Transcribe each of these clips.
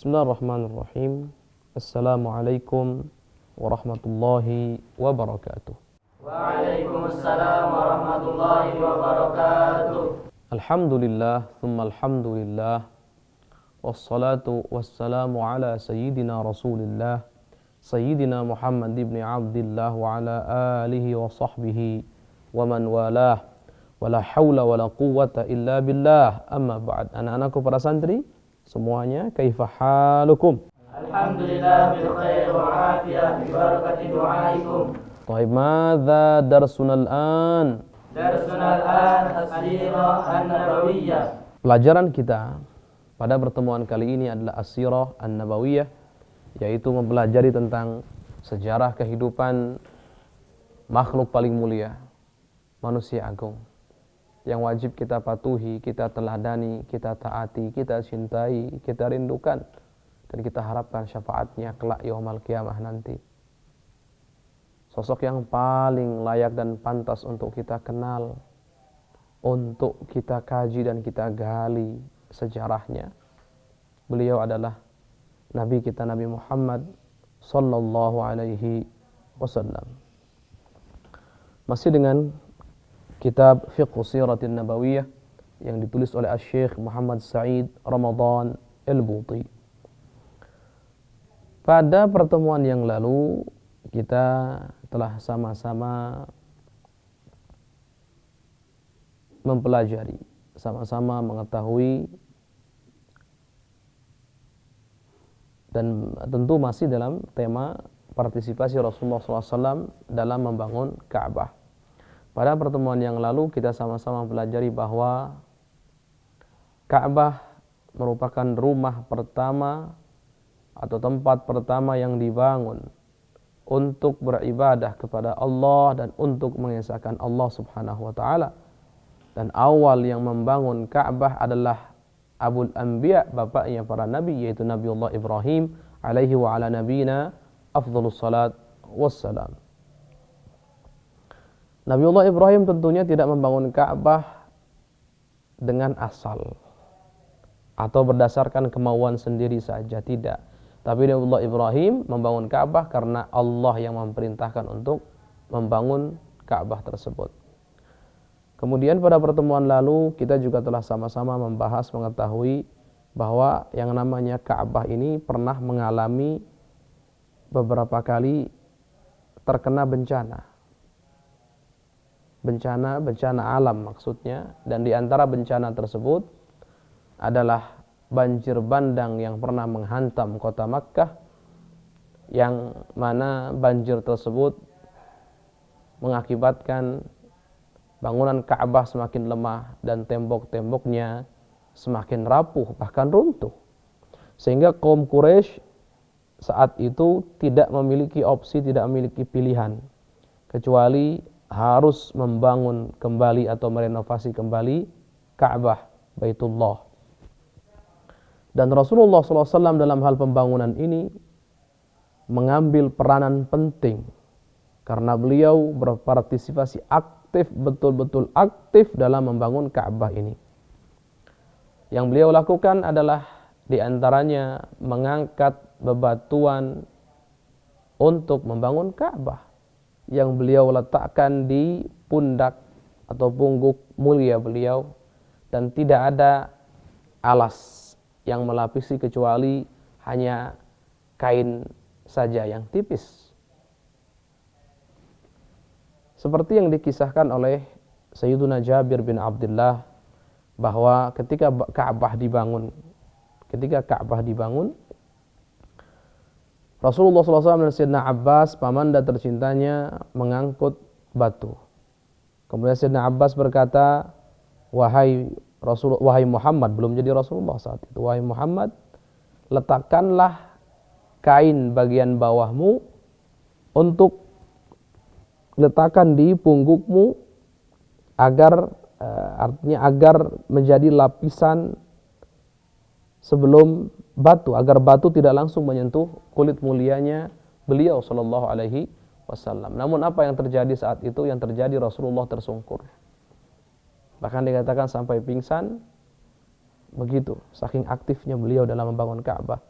Bismillahirrahmanirrahim. Assalamualaikum warahmatullahi wabarakatuh. Waalaikumsalam warahmatullahi wabarakatuh. Alhamdulillah, thumma alhamdulillah. Wassalatu wassalamu ala sayyidina Rasulillah, sayyidina Muhammad ibn Abdillah wa ala alihi wa sahbihi wa man walah. Wala hawla wala quwwata illa billah. Amma ba'd. Anak-anakku para santri semuanya, kaifa halukum? Alhamdulillah bil khair wa afiyah bi barakati du'aikum. Taib, madza darsuna al-an? Darsuna al-an as-sirah an-nabawiyyah. Pelajaran kita pada pertemuan kali ini adalah as-sirah an-nabawiyah, yaitu mempelajari tentang sejarah kehidupan makhluk paling mulia, manusia agung, yang wajib kita patuhi, kita teladani, kita taati, kita cintai, kita rindukan, dan kita harapkan syafaatnya kelak yaumul qiyamah nanti. Sosok yang paling layak dan pantas untuk kita kenal, untuk kita kaji dan kita gali sejarahnya. Beliau adalah Nabi kita, Nabi Muhammad sallallahu alaihi wasallam. Masih dengan kitab Fiqh Siratin Nabawiyah yang ditulis oleh Syekh Muhammad Sa'id Ramadan Al-Buti. Pada pertemuan yang lalu kita telah sama-sama mempelajari, sama-sama mengetahui, dan tentu masih dalam tema partisipasi Rasulullah SAW dalam membangun Ka'bah. Pada pertemuan yang lalu kita sama-sama mempelajari bahwa Ka'bah merupakan rumah pertama atau tempat pertama yang dibangun untuk beribadah kepada Allah dan untuk mengesahkan Allah Subhanahu wa taala. Dan awal yang membangun Ka'bah adalah Abul Anbiya, bapaknya para nabi, yaitu Nabiullah Ibrahim alaihi wa ala nabiyina afdhalus salat wassalam. Nabiullah Ibrahim tentunya tidak membangun Ka'bah dengan asal atau berdasarkan kemauan sendiri saja, tidak. Tapi Nabiullah Ibrahim membangun Ka'bah karena Allah yang memerintahkan untuk membangun Ka'bah tersebut. Kemudian pada pertemuan lalu kita juga telah sama-sama membahas, mengetahui bahwa yang namanya Ka'bah ini pernah mengalami beberapa kali terkena bencana alam maksudnya, dan di antara bencana tersebut adalah banjir bandang yang pernah menghantam kota Makkah, yang mana banjir tersebut mengakibatkan bangunan Ka'bah semakin lemah dan tembok-temboknya semakin rapuh, bahkan runtuh, sehingga kaum Quraisy saat itu tidak memiliki opsi, tidak memiliki pilihan kecuali harus membangun kembali atau merenovasi kembali Ka'bah, Baitullah. Dan Rasulullah SAW dalam hal pembangunan ini mengambil peranan penting karena beliau berpartisipasi aktif, betul-betul aktif dalam membangun Ka'bah ini. Yang beliau lakukan adalah diantaranya mengangkat bebatuan untuk membangun Ka'bah yang beliau letakkan di pundak atau pungguk mulia beliau, dan tidak ada alas yang melapisi kecuali hanya kain saja yang tipis. Seperti yang dikisahkan oleh Sayyiduna Jabir bin Abdullah bahwa ketika Ka'bah dibangun, Rasulullah SAW dan Sayyidina Abbas, pamanda tercintanya, mengangkut batu. Kemudian Sayyidina Abbas berkata, wahai Muhammad, belum jadi Rasulullah saat itu, wahai Muhammad, letakkanlah kain bagian bawahmu untuk letakkan di punggukmu agar agar menjadi lapisan sebelum batu, agar batu tidak langsung menyentuh kulit mulianya beliau sallallahu alaihi wasallam. Namun apa yang terjadi saat itu? Yang terjadi, Rasulullah tersungkur. Bahkan dikatakan sampai pingsan. Begitu saking aktifnya beliau dalam membangun Ka'bah.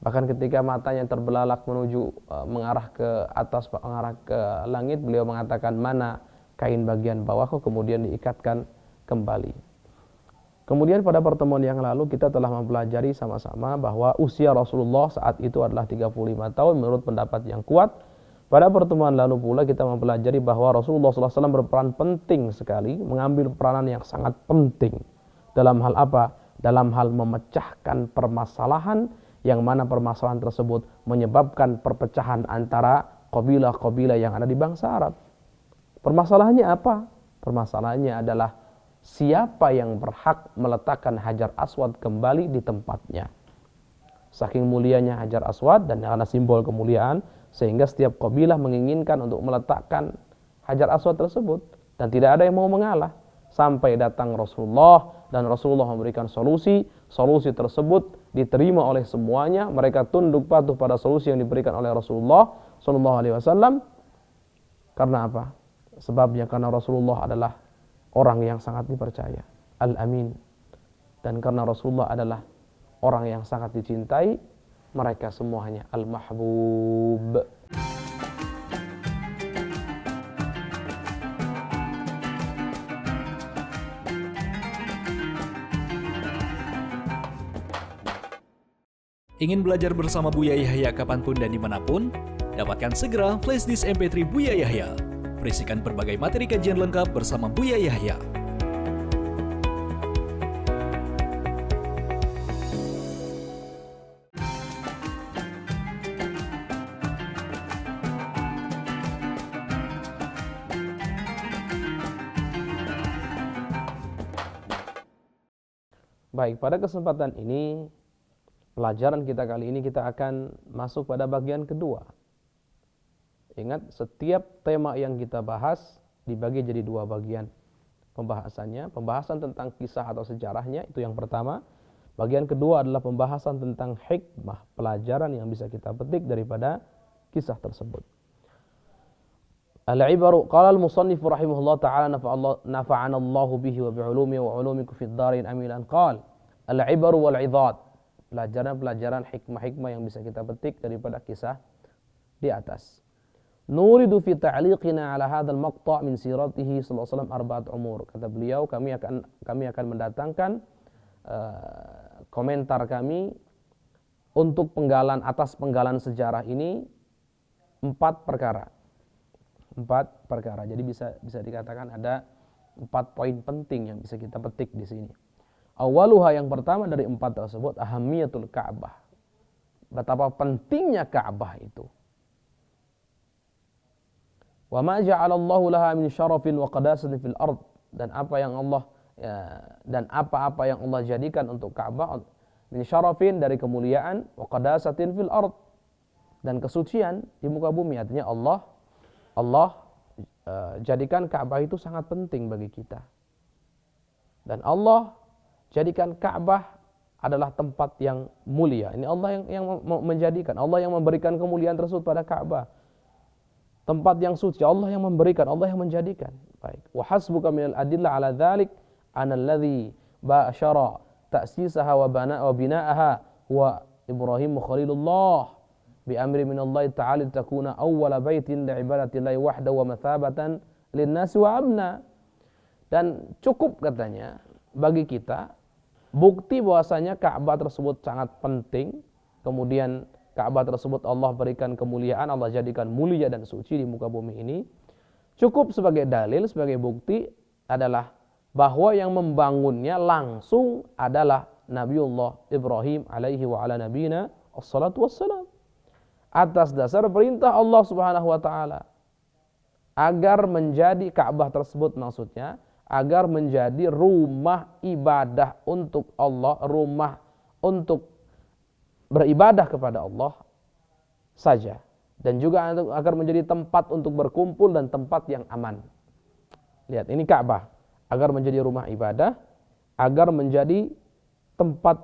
Bahkan ketika matanya terbelalak menuju mengarah ke atas, mengarah ke langit, beliau mengatakan, mana kain bagian bawahku, kemudian diikatkan kembali. Kemudian pada pertemuan yang lalu kita telah mempelajari sama-sama bahwa usia Rasulullah saat itu adalah 35 tahun menurut pendapat yang kuat. Pada pertemuan lalu pula kita mempelajari bahwa Rasulullah SAW berperan penting sekali, mengambil peranan yang sangat penting. Dalam hal apa? Dalam hal memecahkan permasalahan, yang mana permasalahan tersebut menyebabkan perpecahan antara kabilah-kabilah yang ada di bangsa Arab. Permasalahannya apa? Permasalahannya adalah siapa yang berhak meletakkan Hajar Aswad kembali di tempatnya. Saking mulianya Hajar Aswad dan karena simbol kemuliaan, sehingga setiap kabilah menginginkan untuk meletakkan Hajar Aswad tersebut, dan tidak ada yang mau mengalah. Sampai datang Rasulullah, dan Rasulullah memberikan solusi tersebut diterima oleh semuanya, mereka tunduk patuh pada solusi yang diberikan oleh Rasulullah SAW. Karena apa? Sebabnya karena Rasulullah adalah orang yang sangat dipercaya, Al-Amin. Dan karena Rasulullah adalah orang yang sangat dicintai, mereka semuanya Al-Mahbub. Ingin belajar bersama Buya Yahya kapanpun dan dimanapun? Dapatkan segera flashdisk MP3 Buya Yahya. Berisikan berbagai materi kajian lengkap bersama Buya Yahya. Baik, pada kesempatan ini, pelajaran kita kali ini kita akan masuk pada bagian kedua. Ingat, setiap tema yang kita bahas dibagi jadi dua bagian pembahasannya. Pembahasan tentang kisah atau sejarahnya, itu yang pertama. Bagian kedua adalah pembahasan tentang hikmah, pelajaran yang bisa kita petik daripada kisah tersebut. Al-ibaru, qala al-musannif rahimahullah ta'ala, nafa'ana Allahu bihi wa bi'ulumi wa ulumiku fid darin amilan, qala al-ibaru wal-'idhat, pelajaran-pelajaran hikmah-hikmah yang bisa kita petik daripada kisah di atas. Nuridu fi ta'liqina ala hadzal maqta' min siratihi sallallahu alaihi wasallam arba'at umur. Kata beliau, kami akan mendatangkan komentar kami untuk atas penggalan sejarah ini 4 perkara. 4 perkara. Jadi bisa dikatakan ada 4 poin penting yang bisa kita petik di sini. Awaluha, yang pertama dari 4 tersebut, ahamiyatul Ka'bah. Betapa pentingnya Ka'bah itu. Wa ma ja'alallahu laha min syarafin wa qadasatin fil ard, dan apa apa yang Allah jadikan untuk Ka'bah min syarafin, dari kemuliaan, wa qadasatin fil ard, dan kesucian di muka bumi. Artinya Allah jadikan Ka'bah itu sangat penting bagi kita. Dan Allah jadikan Ka'bah adalah tempat yang mulia. Ini Allah yang menjadikan, Allah yang memberikan kemuliaan tersebut pada Ka'bah. Tempat yang suci, Allah yang memberikan, Allah yang menjadikan. Baik. Wa hasbuka minal adillah ala dzalik ana alladhi ba'syara ta'sisaha wa bina'aha huwa Ibrahim Khalilullah bi amri min Allah ta'ala takuna awwala baitin li'ibadatillahi wahdahu wa mathabatan lin-nasi wa amna. Dan cukup katanya bagi kita bukti bahwasanya Ka'bah tersebut sangat penting, kemudian Ka'bah tersebut Allah berikan kemuliaan, Allah jadikan mulia dan suci di muka bumi ini. Cukup sebagai dalil, sebagai bukti adalah bahwa yang membangunnya langsung adalah Nabiullah Ibrahim alaihi wa ala nabiyina assalatu wassalam. Atas dasar perintah Allah Subhanahu wa taala agar menjadi Ka'bah tersebut, maksudnya agar menjadi rumah ibadah untuk Allah, rumah untuk beribadah kepada Allah saja, dan juga agar menjadi tempat untuk berkumpul dan tempat yang aman. Lihat, ini Ka'bah agar menjadi rumah ibadah, agar menjadi tempat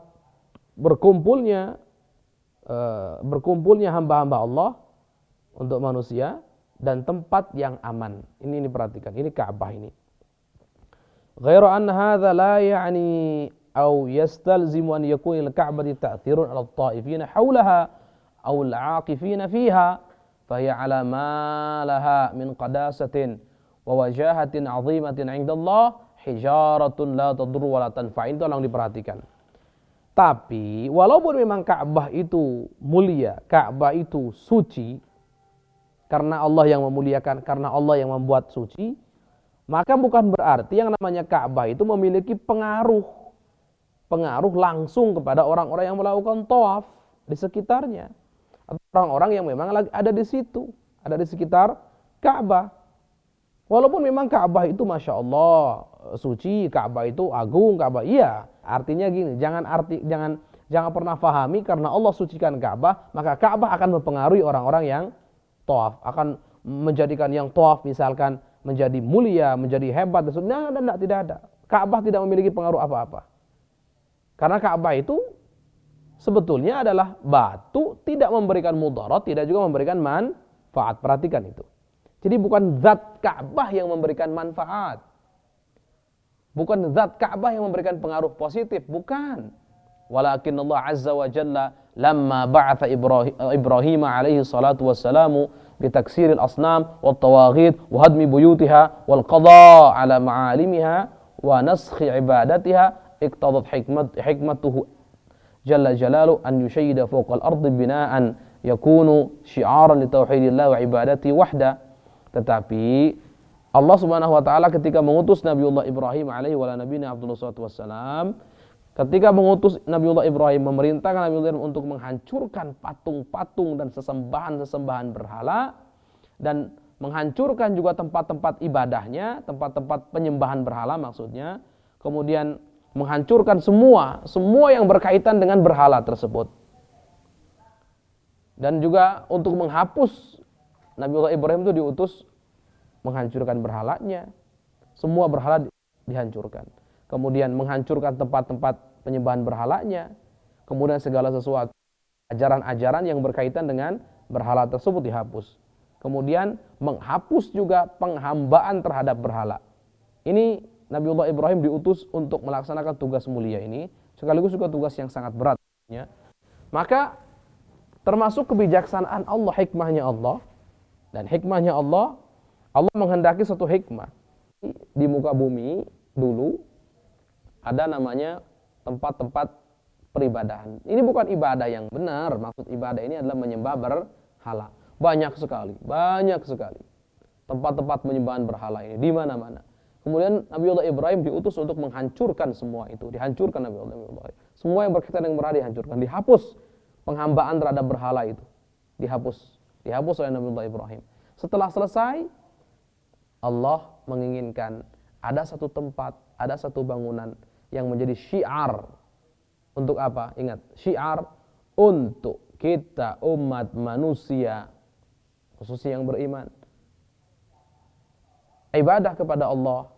berkumpulnya hamba-hamba Allah untuk manusia, dan tempat yang aman. Ini perhatikan, ini Ka'bah ini. Ghairu anna hadza la ya'ni أو يستلزم أن يكون الكعبة تأثير على الطائفين حولها أو العاكفين فيها فهي على ما لها من قداسة ووجاهة عظيمة عند الله حجارة لا تضر ولا تنفع. Itu tolong diperhatikan. Tapi walaupun memang Ka'bah itu mulia, Ka'bah itu suci, karena Allah yang memuliakan, karena Allah yang membuat suci, maka bukan berarti yang namanya Ka'bah itu memiliki pengaruh langsung kepada orang-orang yang melakukan tawaf di sekitarnya, atau orang-orang yang memang lagi ada di situ, ada di sekitar Ka'bah. Walaupun memang Ka'bah itu Masya Allah suci, Ka'bah itu agung, Ka'bah iya. Artinya gini, jangan pernah pahami karena Allah sucikan Ka'bah, maka Ka'bah akan mempengaruhi orang-orang yang tawaf, akan menjadikan yang tawaf misalkan menjadi mulia, menjadi hebat. Tidak ada. Ka'bah tidak memiliki pengaruh apa-apa. Karena Ka'bah itu sebetulnya adalah batu, tidak memberikan mudarat, tidak juga memberikan manfaat. Perhatikan itu. Jadi bukan zat Ka'bah yang memberikan manfaat. Bukan zat Ka'bah yang memberikan pengaruh positif, bukan. Walakin Allah Azza wa Jalla lamma ba'atha Ibrahim alaihi salatu wassalamu bitaksiril asnam wat tawaghid wa hadmi buyutiha wal qada ala ma'alimiha wa naskhi ibadatiha iqtadat hikmatuhu jalla jalalu an yushayyida fawqa al-ardi bina'an yakunu syi'aran li tauhidillah wa ibadati wahda. Tetapi Allah Subhanahu wa taala ketika mengutus Nabiullah Ibrahim alaihi wa nabiyina Abdullah sallallahu wassalam, ketika mengutus Nabiullah Ibrahim, memerintahkan Nabiullah Ibrahim untuk menghancurkan patung-patung dan sesembahan-sesembahan berhala, dan menghancurkan juga tempat-tempat ibadahnya, tempat-tempat penyembahan berhala maksudnya, kemudian menghancurkan semua yang berkaitan dengan berhala tersebut. Dan juga untuk menghapus, Nabiullah Ibrahim itu diutus menghancurkan berhalanya. Semua berhala dihancurkan. Kemudian menghancurkan tempat-tempat penyembahan berhalanya. Kemudian segala sesuatu, ajaran-ajaran yang berkaitan dengan berhala tersebut dihapus. Kemudian menghapus juga penghambaan terhadap berhala. Ini Nabiullah Ibrahim diutus untuk melaksanakan tugas mulia ini, sekaligus juga tugas yang sangat berat. Maka termasuk kebijaksanaan Allah, hikmahnya Allah. Dan hikmahnya Allah menghendaki satu hikmah. Di muka bumi dulu ada namanya tempat-tempat peribadahan. Ini bukan ibadah yang benar. Maksud ibadah ini adalah menyembah berhala. Banyak sekali tempat-tempat penyembahan berhala ini di mana-mana. Kemudian Nabiullah Ibrahim diutus untuk menghancurkan semua itu. Dihancurkan Nabiullah Ibrahim. Semua yang berkaitan dengan berhala dihancurkan. Dihapus penghambaan terhadap berhala itu. Dihapus oleh Nabiullah Ibrahim. Setelah selesai, Allah menginginkan ada satu tempat, ada satu bangunan yang menjadi syiar. Untuk apa? Ingat, syiar untuk kita umat manusia, khususnya yang beriman, ibadah kepada Allah,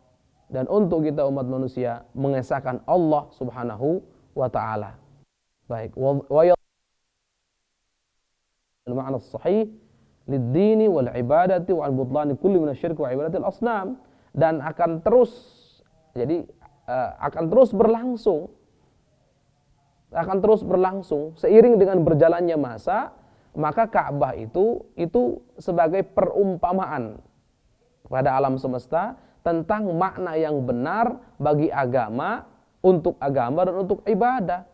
dan untuk kita umat manusia mengesahkan Allah Subhanahu wa taala. Baik, al-ma'na as-sahih lid-dini wal ibadati wa al-butlani kulli min asy-syirk wa ibadatil asnam, dan akan terus berlangsung seiring dengan berjalannya masa. Maka Ka'bah itu sebagai perumpamaan pada alam semesta tentang makna yang benar bagi agama, untuk agama dan untuk ibadah,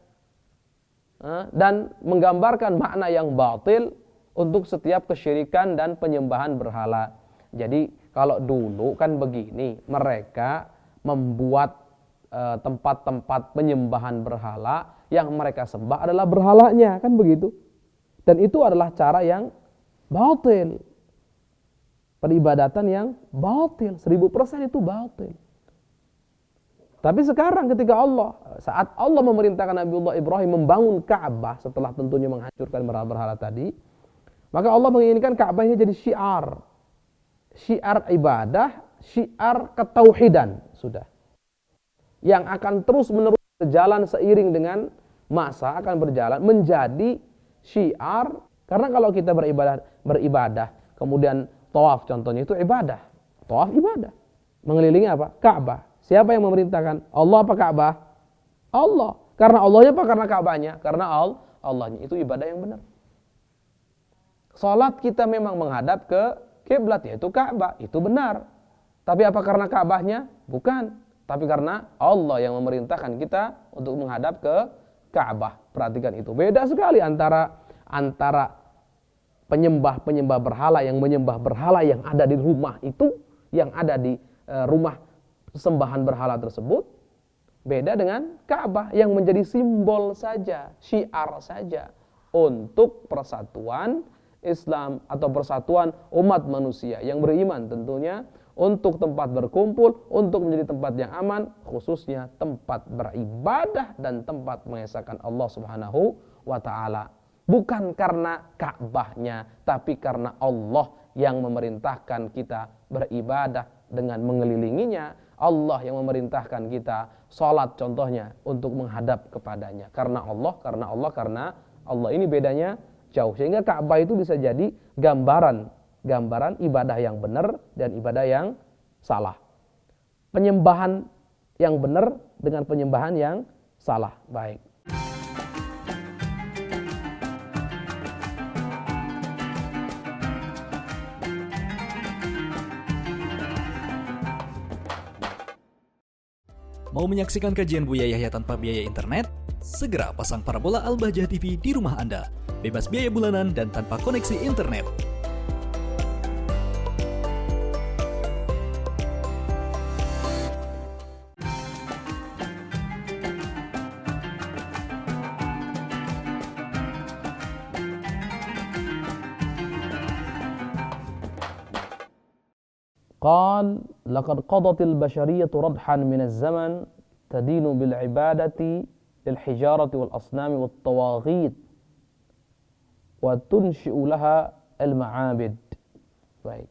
dan menggambarkan makna yang batil untuk setiap kesyirikan dan penyembahan berhala. Jadi kalau dulu kan begini, mereka membuat tempat-tempat penyembahan berhala, yang mereka sembah adalah berhalanya, kan begitu. Dan itu adalah cara yang batil, peribadatan yang batil, 1000% itu batil. Tapi sekarang ketika saat Allah memerintahkan Nabiullah Ibrahim membangun Ka'bah setelah tentunya menghancurkan berhala-berhala tadi, maka Allah menginginkan Ka'bah ini jadi syiar ibadah, syiar ketauhidan sudah, yang akan terus menerus berjalan seiring dengan masa, akan berjalan menjadi syiar. Karena kalau kita beribadah kemudian tawaf contohnya itu ibadah, tawaf ibadah, mengelilingi apa? Ka'bah. Siapa yang memerintahkan? Allah apa Ka'bah? Allah. Karena Allahnya apa? Karena Ka'bahnya. Karena Allahnya. Itu ibadah yang benar. Salat kita memang menghadap ke kiblat, yaitu Ka'bah. Itu benar. Tapi apa karena Ka'bahnya? Bukan. Tapi karena Allah yang memerintahkan kita untuk menghadap ke Ka'bah. Perhatikan itu. Beda sekali antara penyembah berhala yang menyembah berhala yang ada di rumah itu, yang ada di rumah sembahan berhala tersebut. Beda dengan Ka'bah yang menjadi simbol saja, syiar saja untuk persatuan Islam atau persatuan umat manusia yang beriman tentunya, untuk tempat berkumpul, untuk menjadi tempat yang aman, khususnya tempat beribadah dan tempat mengesahkan Allah Subhanahu wa taala. Bukan karena Ka'bahnya, tapi karena Allah yang memerintahkan kita beribadah dengan mengelilinginya. Allah yang memerintahkan kita salat contohnya untuk menghadap kepadanya. Karena Allah ini bedanya jauh. Sehingga Ka'bah itu bisa jadi gambaran ibadah yang benar dan ibadah yang salah. Penyembahan yang benar dengan penyembahan yang salah. Baik. Mau menyaksikan kajian Buya Yahya tanpa biaya internet? Segera pasang parabola Al-Bahjah TV di rumah Anda. Bebas biaya bulanan dan tanpa koneksi internet. قال لقد قضت البشرية ردحا من الزمن تدين بالعبادة للحجارة والأصنام والطواغيت وتنشئ لها المعابد. Baik.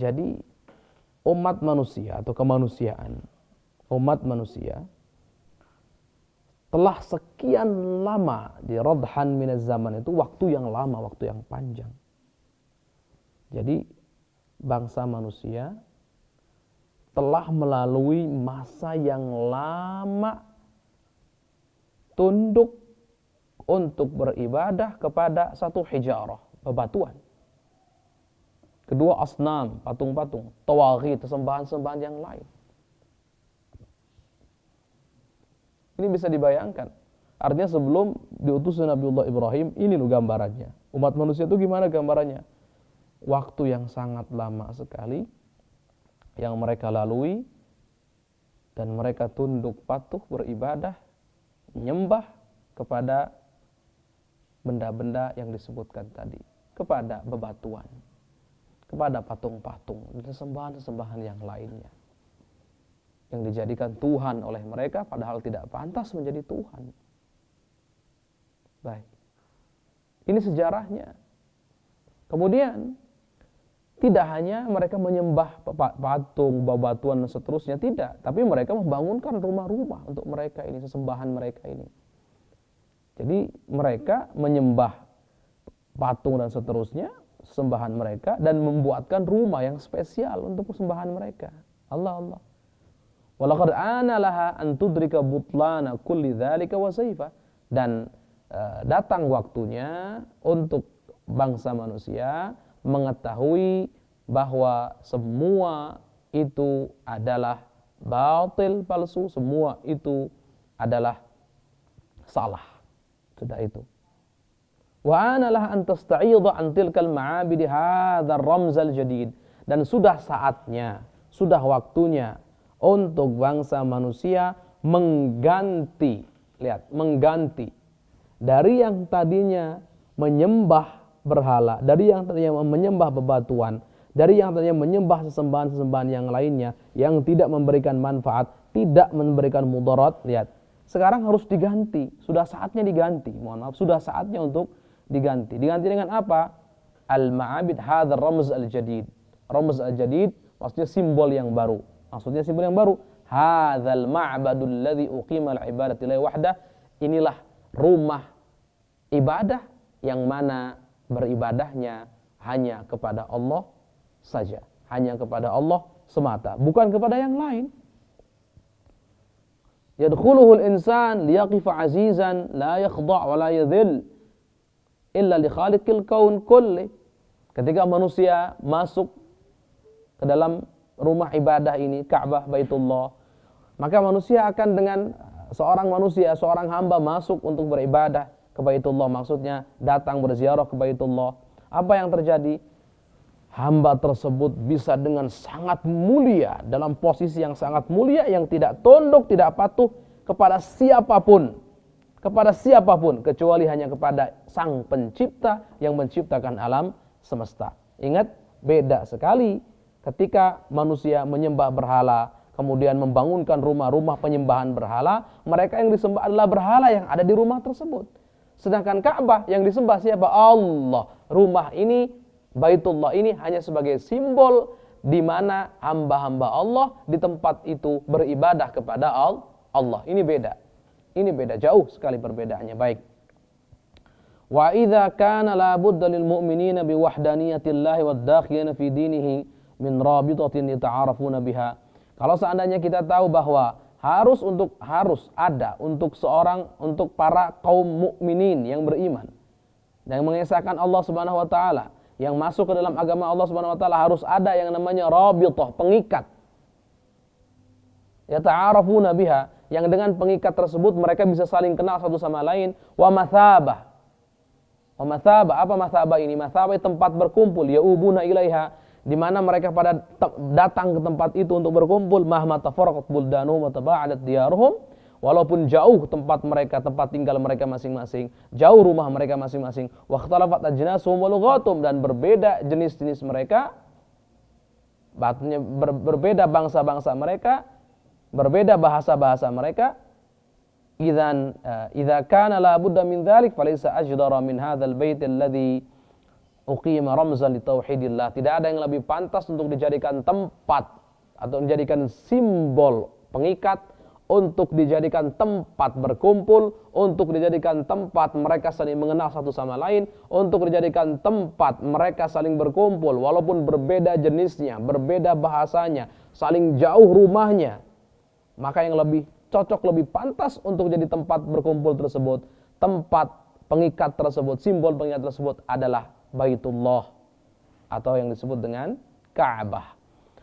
Jadi umat manusia atau kemanusiaan, umat manusia telah sekian lama di radhan minaz zaman, itu waktu yang lama, waktu yang panjang. Jadi bangsa manusia telah melalui masa yang lama tunduk untuk beribadah kepada satu hijarah, bebatuan. Kedua asnam, patung-patung, tawaghit, sembahan-sembahan yang lain. Ini bisa dibayangkan. Artinya sebelum diutusnya Nabiullah Ibrahim, ini loh gambarannya. Umat manusia itu gimana gambarannya? Waktu yang sangat lama sekali yang mereka lalui, dan mereka tunduk patuh beribadah, menyembah kepada benda-benda yang disebutkan tadi, kepada bebatuan, kepada patung-patung dan sembahan-sembahan yang lainnya yang dijadikan Tuhan oleh mereka, padahal tidak pantas menjadi Tuhan. Baik, ini sejarahnya. Kemudian tidak hanya mereka menyembah patung, bebatuan dan seterusnya, tidak, tapi mereka membangunkan rumah-rumah untuk mereka ini, sesembahan mereka ini. Jadi mereka menyembah patung dan seterusnya, sesembahan mereka, dan membuatkan rumah yang spesial untuk sembahan mereka. Allah. Walaqad ana laha an tudrika butlana kulli dzalika wa sayfa. Dan datang waktunya untuk bangsa manusia mengetahui bahwa semua itu adalah batil, palsu, semua itu adalah salah. Sudah itu. Wa ana laha an tasta'idha an tilkal ma'abid hadzal ramzal jadid. Dan sudah saatnya, sudah waktunya untuk bangsa manusia mengganti, lihat, mengganti dari yang tadinya menyembah berhala, dari yang tadinya menyembah bebatuan, dari yang tadinya menyembah sesembahan-sesembahan yang lainnya yang tidak memberikan manfaat, tidak memberikan mudarat. Lihat, sekarang harus diganti, sudah saatnya diganti. Mohon maaf, sudah saatnya untuk diganti. Diganti dengan apa? Al-ma'abid hadzal ramz al-jadid. Ramz al-jadid maksudnya simbol yang baru. Maksudnya simbol yang baru. Hadzal ma'badul ladzi uqima al-ibadati lillahi wahdah. Inilah rumah ibadah yang mana beribadahnya hanya kepada Allah saja, hanya kepada Allah semata, bukan kepada yang lain. Yadkhuluhul insan liyaqifa azizan la yakhda' wa la yadhil illa li khaliqil kaun kulli. Ketika manusia masuk ke dalam rumah ibadah ini, Ka'bah, Baitullah, maka manusia akan dengan seorang manusia, seorang hamba masuk untuk beribadah ke Baitullah, maksudnya datang berziarah ke Baitullah. Apa yang terjadi? Hamba tersebut bisa dengan sangat mulia, dalam posisi yang sangat mulia, yang tidak tunduk, tidak patuh kepada siapapun, kecuali hanya kepada Sang Pencipta yang menciptakan alam semesta. Ingat, beda sekali ketika manusia menyembah berhala, kemudian membangunkan rumah-rumah penyembahan berhala. Mereka yang disembah adalah berhala yang ada di rumah tersebut. Sedangkan Ka'bah yang disembah siapa? Allah. Rumah ini, Baitullah ini hanya sebagai simbol di mana hamba-hamba Allah di tempat itu beribadah kepada Allah. Ini beda, jauh sekali perbedaannya. Baik. Wa idza kana la budda lil mu'minina bi wahdaniyatillahi wad dakhilina fi dinihi min rabitatin yata'arafuna biha. Kalau seandainya kita tahu bahwa harus ada untuk para kaum mukminin yang beriman yang mengesahkan Allah Subhanahu wa taala, yang masuk ke dalam agama Allah Subhanahu wa taala, harus ada yang namanya rabithah, pengikat. Yata'arafuna biha, yang dengan pengikat tersebut mereka bisa saling kenal satu sama lain. Wa mathabah. Apa mathabah ini? Mathabah tempat berkumpul, yaubuna ilaiha, di mana mereka pada datang ke tempat itu untuk berkumpul. Mahma tafarraqat buldanuhum wa taba'adat diyaruhum, walaupun jauh tempat tinggal mereka masing-masing, jauh rumah mereka masing-masing. Wa ikhtalafat ajnasuhum wa lughatum, dan berbeda jenis-jenis mereka, berbeda bangsa-bangsa mereka, berbeda bahasa-bahasa mereka. Idza kana la budda min dzalik falaysa ajdara min hadzal bait alladhi uqima ramzan li tauhidillah. Tidak ada yang lebih pantas untuk dijadikan tempat atau menjadikan simbol pengikat, untuk dijadikan tempat berkumpul, untuk dijadikan tempat mereka saling mengenal satu sama lain, untuk dijadikan tempat mereka saling berkumpul walaupun berbeda jenisnya, berbeda bahasanya, saling jauh rumahnya. Maka yang lebih cocok, lebih pantas untuk jadi tempat berkumpul tersebut, tempat pengikat tersebut, simbol pengikat tersebut adalah Baitullah atau yang disebut dengan Ka'bah.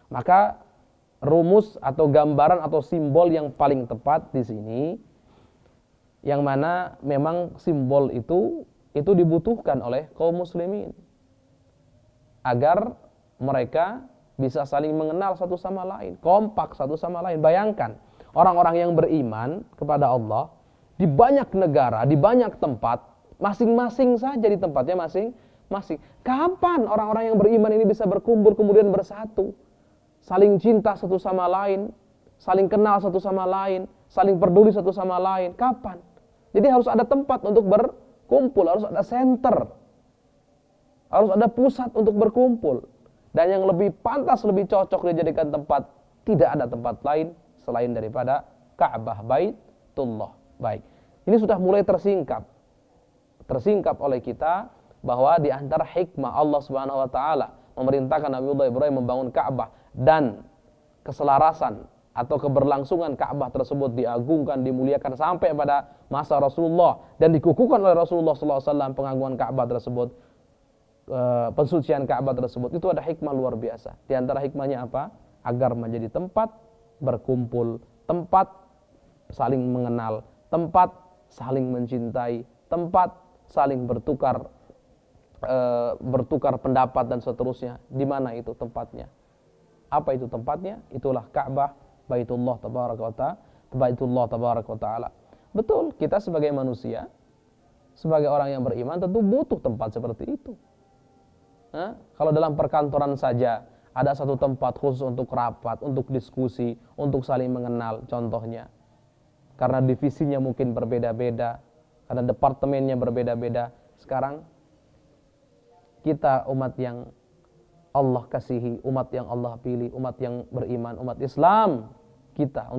Maka rumus atau gambaran atau simbol yang paling tepat di sini, yang mana memang simbol itu dibutuhkan oleh kaum muslimin agar mereka bisa saling mengenal satu sama lain, kompak satu sama lain. Bayangkan orang-orang yang beriman kepada Allah di banyak negara, di banyak tempat, masing-masing saja di tempatnya masing-masing. Kapan orang-orang yang beriman ini bisa berkumpul kemudian bersatu, saling cinta satu sama lain, saling kenal satu sama lain, saling peduli satu sama lain? Kapan? Jadi harus ada tempat untuk berkumpul, harus ada center, harus ada pusat untuk berkumpul. Dan yang lebih pantas, lebih cocok dijadikan tempat, tidak ada tempat lain selain daripada Ka'bah, Baitullah. Baik, ini sudah mulai tersingkap oleh kita bahwa di antara hikmah Allah Subhanahu wa taala memerintahkan Nabiullah Ibrahim membangun Ka'bah dan keselarasan atau keberlangsungan Ka'bah tersebut diagungkan, dimuliakan sampai pada masa Rasulullah dan dikukuhkan oleh Rasulullah SAW pengagungan Ka'bah tersebut, pensucian Ka'bah tersebut. Itu ada hikmah luar biasa. Di antara hikmahnya apa? Agar menjadi tempat berkumpul, tempat saling mengenal, tempat saling mencintai, tempat saling bertukar pendapat dan seterusnya. Di mana itu tempatnya? Apa itu tempatnya? Itulah Ka'bah, Baitullah tabaraka wa ta'ala. Betul, kita sebagai manusia, sebagai orang yang beriman tentu butuh tempat seperti itu. Kalau dalam perkantoran saja ada satu tempat khusus untuk rapat, untuk diskusi, untuk saling mengenal, contohnya. Karena divisinya mungkin berbeda-beda, karena departemennya berbeda-beda. Sekarang kita umat yang Allah kasihi, umat yang Allah pilih, umat yang beriman, umat Islam, kita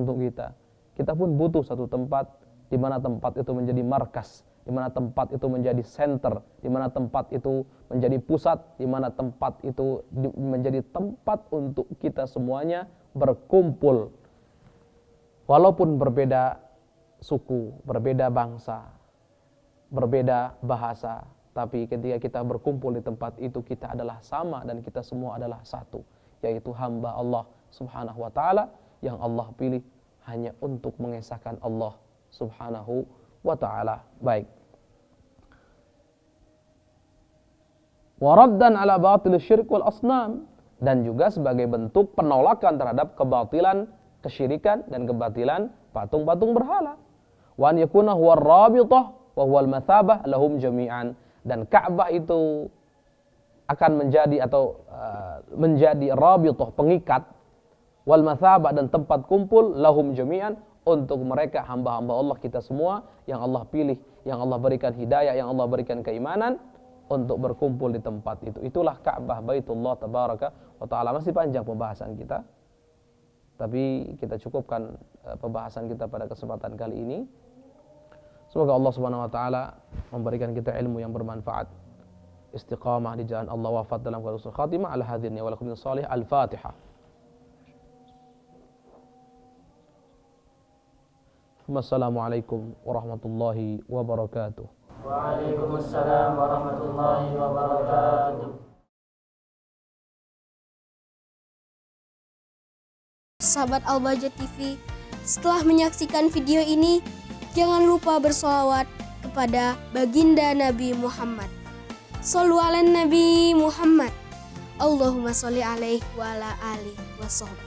pun butuh satu tempat di mana tempat itu menjadi markas, di mana tempat itu menjadi center, di mana tempat itu menjadi pusat, di mana tempat itu menjadi tempat untuk kita semuanya berkumpul. Walaupun berbeda suku, berbeda bangsa, berbeda bahasa, tapi ketika kita berkumpul di tempat itu kita adalah sama dan kita semua adalah satu, yaitu hamba Allah Subhanahu wa taala yang Allah pilih hanya untuk mengesahkan Allah Subhanahu wa taala. Baik. Waraddan ala batil syirk wal asnam, dan juga sebagai bentuk penolakan terhadap kebatilan kesyirikan dan kebatilan patung-patung berhala. Wa an yakuna huwa ar-rabithah wa huwa al-mathabah lahum jami'an, dan Ka'bah itu akan menjadi atau menjadi rabithah, pengikat, wal mathabah, dan tempat kumpul, lahum jami'an, untuk mereka hamba-hamba Allah kita semua yang Allah pilih, yang Allah berikan hidayah, yang Allah berikan keimanan untuk berkumpul di tempat itu. Itulah Ka'bah Baitullah tabaraka wa taala. Masih panjang pembahasan kita, tapi kita cukupkan pembahasan kita pada kesempatan kali ini. Semoga Allah Subhanahu wa taala memberikan kita ilmu yang bermanfaat, istiqamah di jalan Allah, wafat dalam husnul khatimah. Ala hadirin wa lakum salih. Al-Fatihah. Wassalamualaikum warahmatullahi wabarakatuh. Waalaikumsalam warahmatullahi wabarakatuh. Sahabat Al-Bahjah TV, setelah menyaksikan video ini, jangan lupa bersolawat kepada baginda Nabi Muhammad. Shollu ala Nabi Muhammad. Allahumma sholli alaihi wa ala alihi wa sahbihi.